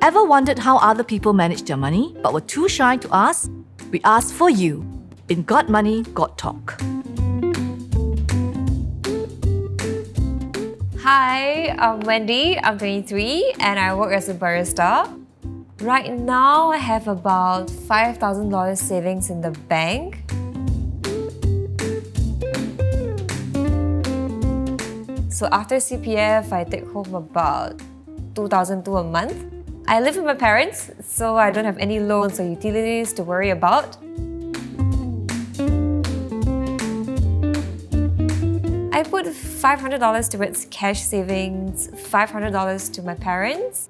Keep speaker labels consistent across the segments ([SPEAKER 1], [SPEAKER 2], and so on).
[SPEAKER 1] Ever wondered how other people manage their money but were too shy to ask? We asked for you in Got Money, Got Talk.
[SPEAKER 2] Hi, I'm Wendy, I'm 23 and I work as a barista. Right now, I have about $5,000 savings in the bank. So after CPF, I take home about $2,200 a month. I live with my parents, so I don't have any loans or utilities to worry about. I put $500 towards cash savings, $500 to my parents,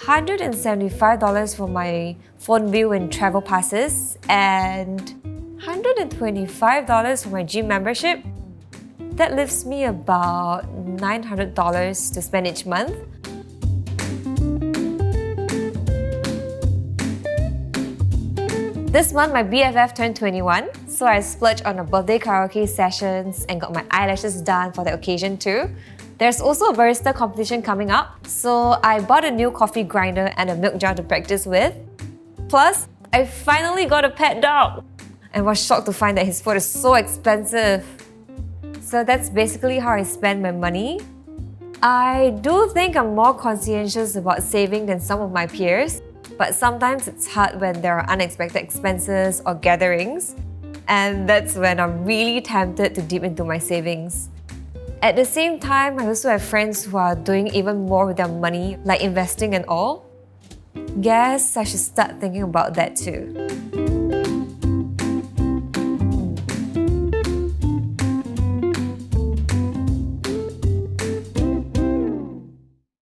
[SPEAKER 2] $175 for my phone bill and travel passes, and $125 for my gym membership. That leaves me about $900 to spend each month. This month, my BFF turned 21, so I splurged on a birthday karaoke sessions and got my eyelashes done for the occasion too. There's also a barista competition coming up, so I bought a new coffee grinder and a milk jar to practice with. Plus, I finally got a pet dog and was shocked to find that his food is so expensive. So that's basically how I spend my money. I do think I'm more conscientious about saving than some of my peers, but sometimes it's hard when there are unexpected expenses or gatherings, and that's when I'm really tempted to dip into my savings. At the same time, I also have friends who are doing even more with their money, like investing and all. Guess I should start thinking about that too.